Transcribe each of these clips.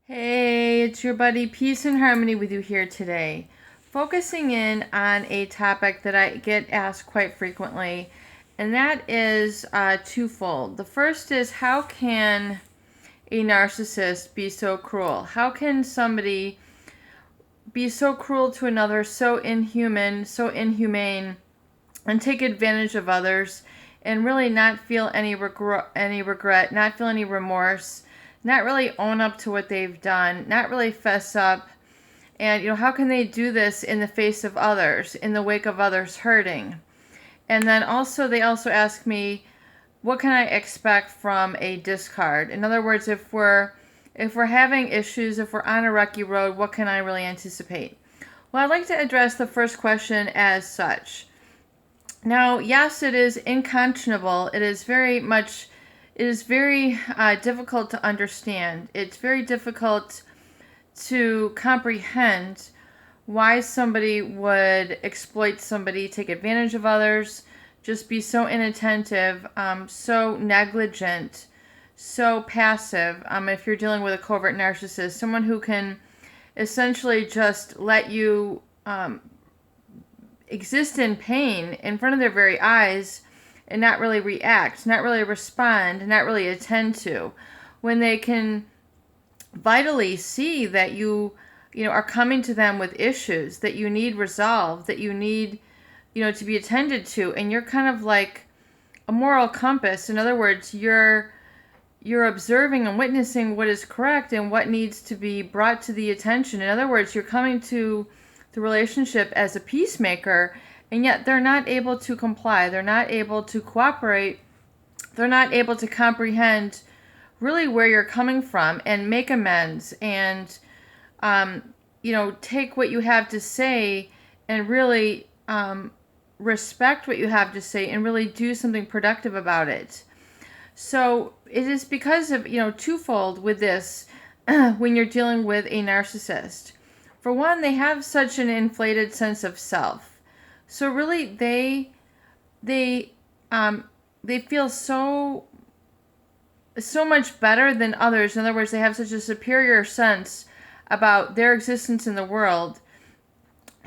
Hey, it's your buddy Peace and Harmony with you here today. Focusing in on a topic that I get asked quite frequently, and that is twofold. The first is, how can a narcissist be so cruel? How can somebody be so cruel to another, so inhuman, so inhumane, and take advantage of others, and really not feel any regret, not feel any remorse, not really own up to what they've done, not really fess up? And, how can they do this in the face of others, in the wake of others hurting? And then they also ask me, what can I expect from a discard? In other words, if we're having issues, if we're on a rocky road, what can I really anticipate? Well, I'd like to address the first question as such. Now, yes, it is unconscionable. It is very difficult to understand. It's very difficult to comprehend why somebody would exploit somebody, take advantage of others, just be so inattentive, so negligent, so passive. If you're dealing with a covert narcissist, someone who can essentially just let you exist in pain in front of their very eyes and not really react, not really respond, not really attend to, when they can vitally see that you are coming to them with issues that you need resolved, that you need to be attended to, and you're kind of like a moral compass. In other words, you're observing and witnessing what is correct and what needs to be brought to the attention. In other words, you're coming to the relationship as a peacemaker, and yet they're not able to comply. They're not able to cooperate. They're not able to comprehend really where you're coming from and make amends and, take what you have to say and really respect what you have to say and really do something productive about it. So it is because of, twofold with this when you're dealing with a narcissist. For one, they have such an inflated sense of self. So really they feel so much better than others. In other words, they have such a superior sense about their existence in the world.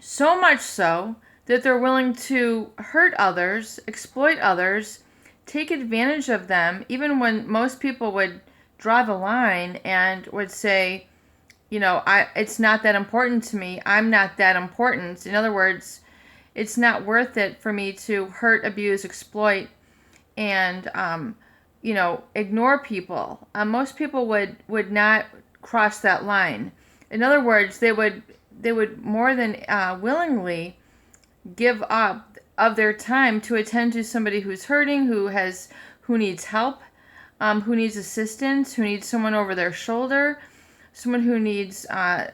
So much so that they're willing to hurt others, exploit others, take advantage of them, even when most people would draw the line and would say, it's not that important to me. I'm not that important. In other words, it's not worth it for me to hurt, abuse, exploit, and, ignore people. Most people would not cross that line. In other words, they would more than willingly give up of their time to attend to somebody who's hurting, who needs help, who needs assistance, who needs someone over their shoulder, someone who needs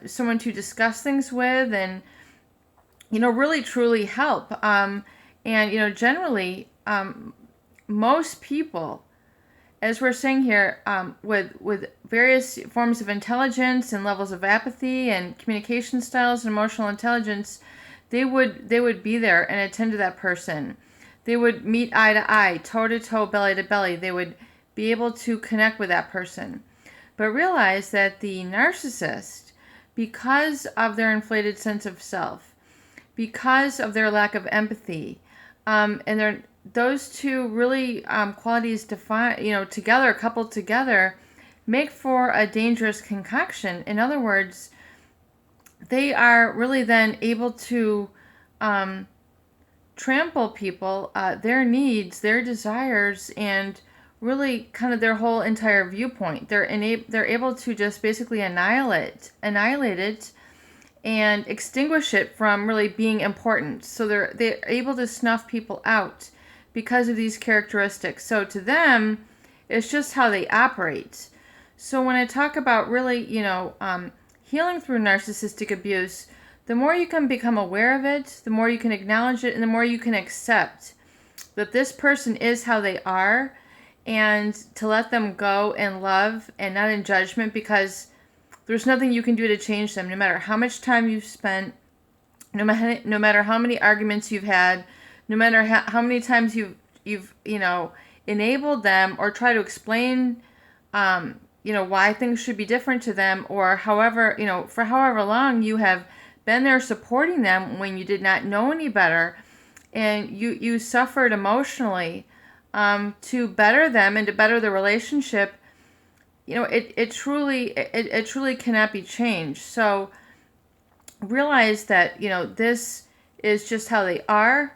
someone to discuss things with, and really truly help. And generally, most people, as we're saying here, with various forms of intelligence and levels of apathy and communication styles and emotional intelligence, they would be there and attend to that person. They would meet eye to eye, toe to toe, belly to belly. They would be able to connect with that person. But realize that the narcissist, because of their inflated sense of self, because of their lack of empathy, and those two really qualities coupled together, make for a dangerous concoction. In other words, they are really then able to trample people, their needs, their desires, and really kind of their whole entire viewpoint. They're able to just basically annihilate it and extinguish it from really being important. So they're able to snuff people out because of these characteristics. So to them, it's just how they operate. So when I talk about really, healing through narcissistic abuse, the more you can become aware of it, the more you can acknowledge it, and the more you can accept that this person is how they are, and to let them go in love and not in judgment, because there's nothing you can do to change them, no matter how much time you've spent, no matter how many arguments you've had, no matter how many times you've enabled them or try to explain why things should be different to them, or however, for however long you have been there supporting them when you did not know any better, and you suffered emotionally to better them and to better the relationship. It truly cannot be changed. So realize that this is just how they are.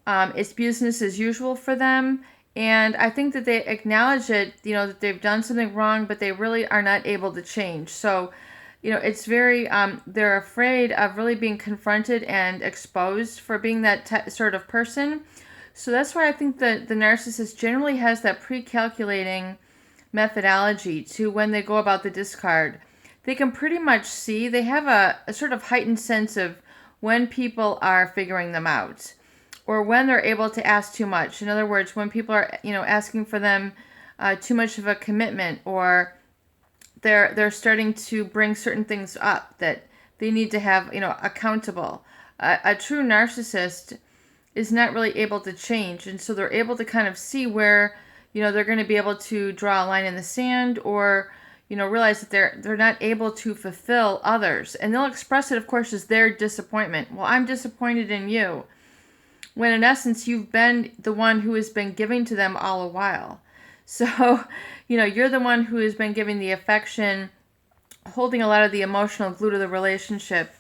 It's business as usual for them. And I think that they acknowledge it, that they've done something wrong, but they really are not able to change. So, it's very, they're afraid of really being confronted and exposed for being that sort of person. So that's why I think that the narcissist generally has that pre-calculating methodology to when they go about the discard. They can pretty much see, they have a sort of heightened sense of when people are figuring them out, or when they're able to ask too much. In other words, when people are, asking for them too much of a commitment, or they're starting to bring certain things up that they need to have, accountable. A true narcissist is not really able to change, and so they're able to kind of see where, they're going to be able to draw a line in the sand, or realize that they're not able to fulfill others, and they'll express it, of course, as their disappointment. Well, I'm disappointed in you. When in essence, you've been the one who has been giving to them all a while. So, you're the one who has been giving the affection, holding a lot of the emotional glue to the relationship,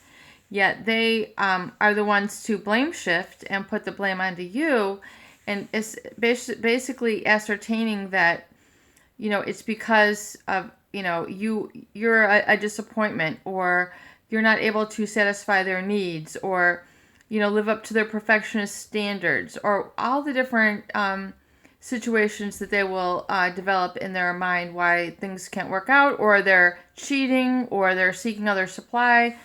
yet they are the ones to blame shift and put the blame onto you, and it's basically ascertaining that, it's because of, you're a disappointment, or you're not able to satisfy their needs, or live up to their perfectionist standards, or all the different situations that they will develop in their mind why things can't work out, or they're cheating, or they're seeking other supply.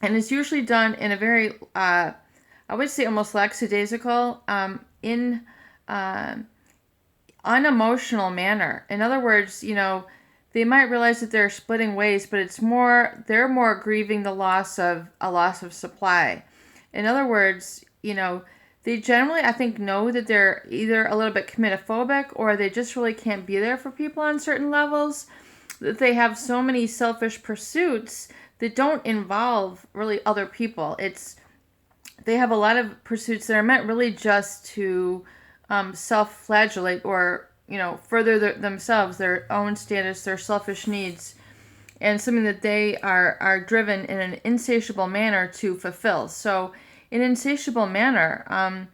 And it's usually done in a very, I would say almost lackadaisical, unemotional manner. In other words, they might realize that they're splitting ways, but they're more grieving the loss of supply. In other words, they generally, I think, know that they're either a little bit committophobic, or they just really can't be there for people on certain levels, that they have so many selfish pursuits that don't involve really other people. They have a lot of pursuits that are meant really just to self-flagellate, or, further themselves, their own status, their selfish needs, and something that they are driven in an insatiable manner to fulfill. So an insatiable manner,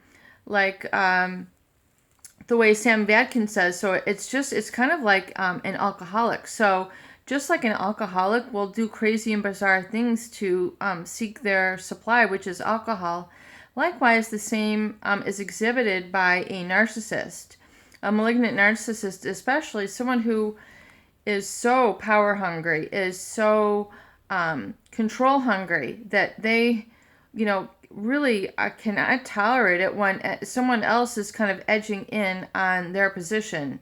like the way Sam Vadkin says, so it's kind of like an alcoholic. So just like an alcoholic will do crazy and bizarre things to seek their supply, which is alcohol, likewise the same is exhibited by a narcissist. A malignant narcissist, especially someone who is so power hungry, is so control hungry, that they, really cannot tolerate it when someone else is kind of edging in on their position.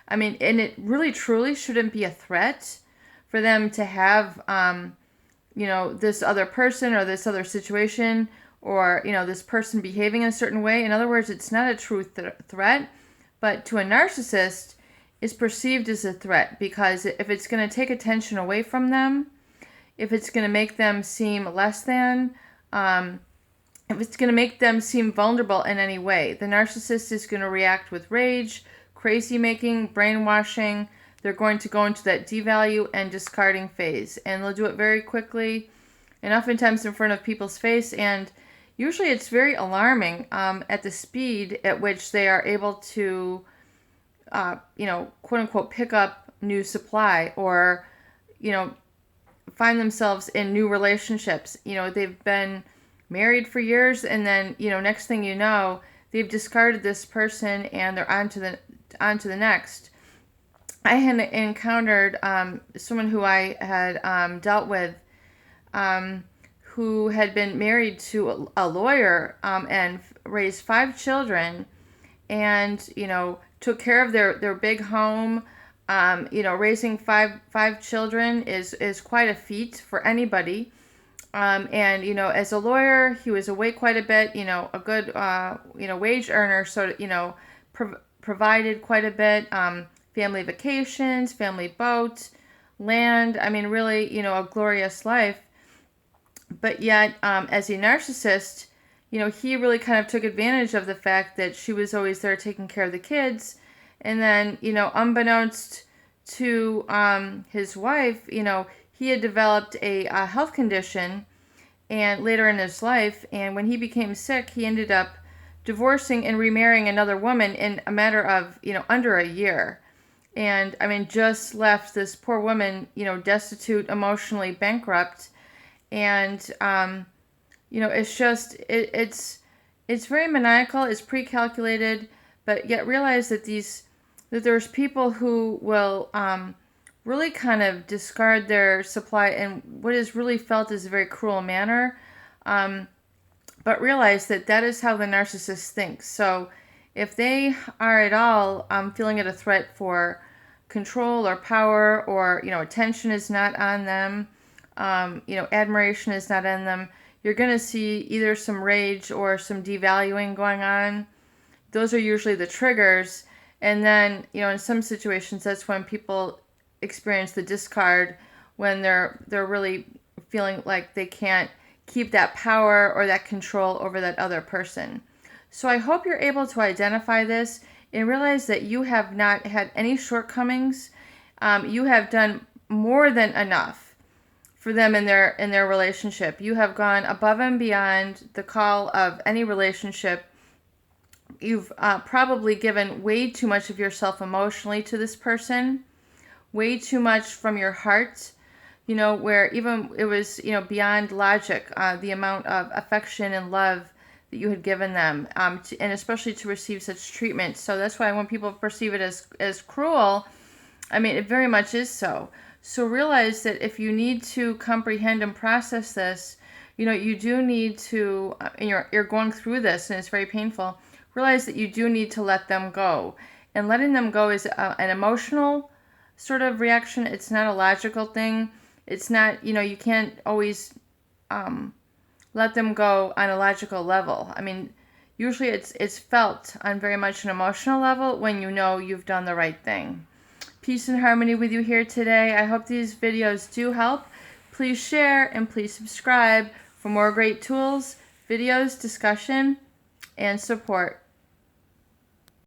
I mean, and it really truly shouldn't be a threat for them to have, this other person or this other situation, or, this person behaving in a certain way. In other words, it's not a true threat, but to a narcissist, it's perceived as a threat, because if it's going to take attention away from them, if it's going to make them seem less than, if it's going to make them seem vulnerable in any way, the narcissist is going to react with rage, crazy making, brainwashing. They're going to go into that devalue and discarding phase, and they'll do it very quickly, and oftentimes in front of people's face, and usually it's very alarming at the speed at which they are able to, quote unquote, pick up new supply, or, find themselves in new relationships. They've been married for years, and then, next thing you know, they've discarded this person and they're on to the next. I had encountered someone who I had dealt with, who had been married to a lawyer and raised 5 children, and took care of their big home. Raising five children is quite a feat for anybody. And as a lawyer, he was away quite a bit. A good wage earner, so provided quite a bit. family vacations, family boats, land. I mean, really, a glorious life. But yet, as a narcissist, he really kind of took advantage of the fact that she was always there taking care of the kids. And then, unbeknownst to his wife, he had developed a health condition and later in his life. And when he became sick, he ended up divorcing and remarrying another woman in a matter of, under a year. And I mean, just left this poor woman, destitute, emotionally bankrupt. And, it's just, it's very maniacal, it's pre-calculated, but yet realize that there's people who will really kind of discard their supply in what is really felt as a very cruel manner, but realize that is how the narcissist thinks. So if they are at all feeling it a threat for control or power, or attention is not on them, admiration is not on them, you're going to see either some rage or some devaluing going on. Those are usually the triggers. And then, in some situations, that's when people experience the discard, when they're really feeling like they can't keep that power or that control over that other person. So I hope you're able to identify this and realize that you have not had any shortcomings. You have done more than enough for them in their relationship. You have gone above and beyond the call of any relationship. You've probably given way too much of yourself emotionally to this person, way too much from your heart, where even it was, beyond logic, the amount of affection and love that you had given them, and especially to receive such treatment. So that's why when people perceive it as cruel, I mean, it very much is so. So realize that if you need to comprehend and process this, you do need to, and you're going through this and it's very painful, realize that you do need to let them go. And letting them go is an emotional sort of reaction. It's not a logical thing. It's not, you can't always let them go on a logical level. I mean, usually it's felt on very much an emotional level when you've done the right thing. Peace and harmony with you here today. I hope these videos do help. Please share and please subscribe for more great tools, videos, discussion, and support.